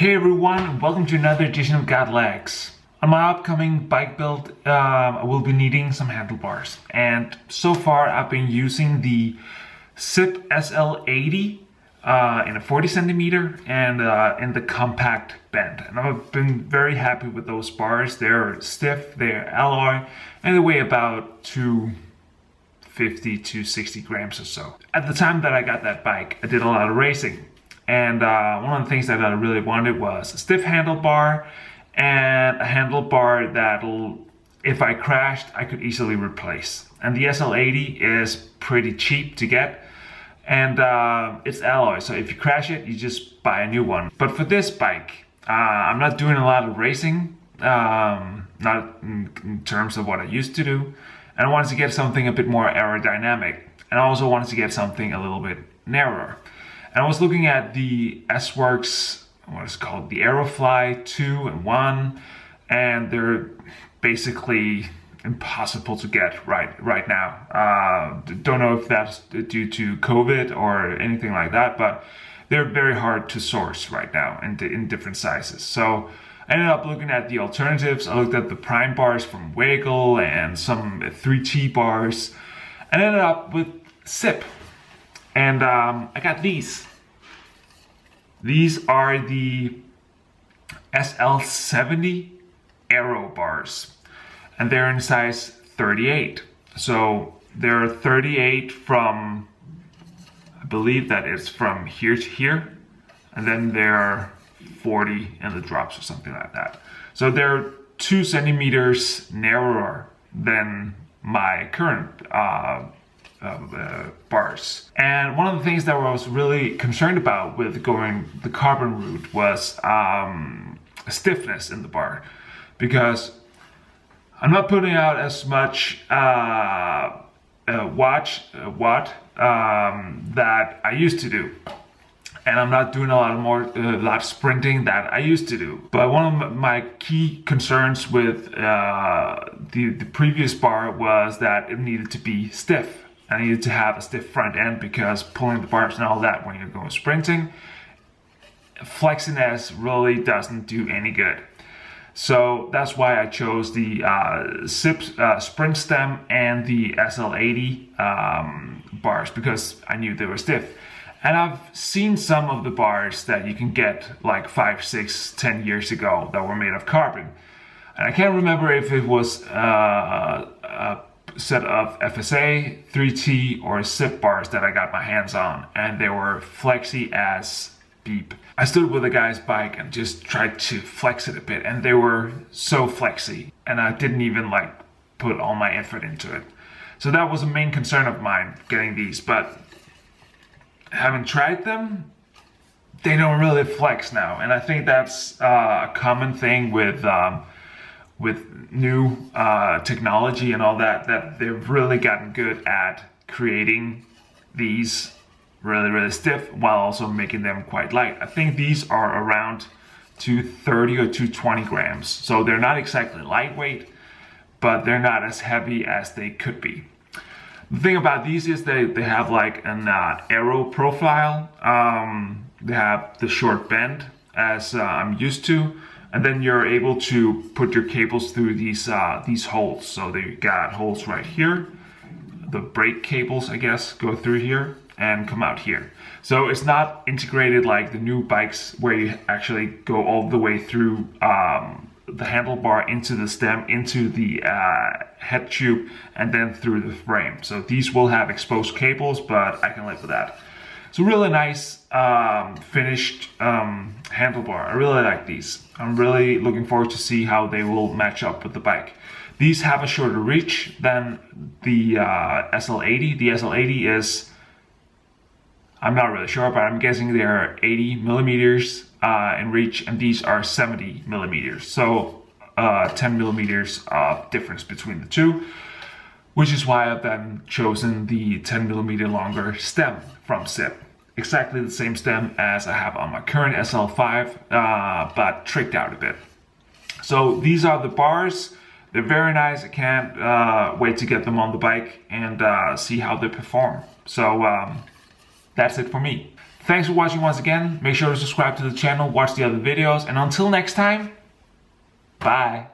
Hey everyone, welcome to another edition of Gotlegs. On my upcoming bike build, I will be needing some handlebars. And so far I've been using the Zipp SL70 in a 40 centimeter and in the compact bend. And I've been very happy with those bars. They're stiff, they're alloy, and they weigh about 250 to 60 grams or so. At the time that I got that bike, I did a lot of racing. And one of the things that I really wanted was a stiff handlebar and a handlebar that'll, if I crashed, I could easily replace. And the SL80 is pretty cheap to get, and it's alloy, so if you crash it, you just buy a new one. But for this bike, I'm not doing a lot of racing, not in terms of what I used to do, and I wanted to get something a bit more aerodynamic, and I also wanted to get something a little bit narrower. And I was looking at the S-Works, what is it called, the Aero 2 and 1, and they're basically impossible to get right now. Don't know if that's due to COVID or anything like that, but they're very hard to source right now in different sizes. So I ended up looking at the alternatives. I looked at the Prime bars from Wiggle and some 3T bars, and ended up with Zipp. And I got these. These are the SL70 Aero bars. And they're in size 38. So they're 38 from, I believe that is from here to here. And then they're 40 in the drops or something like that. So they're 2 centimeters narrower than my current bars. And one of the things that I was really concerned about with going the carbon route was stiffness in the bar, because I'm not putting out as much watt that I used to do, and I'm not doing a lot of sprinting that I used to do. But one of my key concerns with the previous bar was that it needed to be stiff. I needed to have a stiff front end, because pulling the bars and all that when you're going sprinting, flexiness really doesn't do any good. So that's why I chose the Zipp sprint stem and the SL80 bars, because I knew they were stiff. And I've seen some of the bars that you can get like 5, 6, 10 years ago that were made of carbon. And I can't remember if it was a set of FSA, 3T, or Zipp bars that I got my hands on, and they were flexy as beep. I stood with a guy's bike and just tried to flex it a bit, and they were so flexy, and I didn't even like put all my effort into it. So that was a main concern of mine, getting these. But having tried them, they don't really flex now, and I think that's a common thing with new technology and all that they've really gotten good at creating these really stiff while also making them quite light. I think these are around 230 or 220 grams. So they're not exactly lightweight, but they're not as heavy as they could be. The thing about these is they have like an Aero profile. They have the short bend as I'm used to. And then you're able to put your cables through these holes. So they got holes right here. The brake cables, I guess, go through here and come out here. So it's not integrated like the new bikes where you actually go all the way through the handlebar into the stem, into the head tube, and then through the frame. So these will have exposed cables, but I can live with that. It's a really nice finished handlebar. I really like these. I'm really looking forward to see how they will match up with the bike. These have a shorter reach than the SL80. The SL80 is, I'm not really sure, but I'm guessing they're 80 millimeters in reach, and these are 70 millimeters. So 10 millimeters of difference between the two, which is why I've then chosen the 10 millimeter longer stem from Zipp. Exactly the same stem as I have on my current SL5, but tricked out a bit. So these are the bars. They're very nice. I can't wait to get them on the bike and see how they perform. So that's it for me. Thanks for watching once again. Make sure to subscribe to the channel, watch the other videos, and until next time, bye.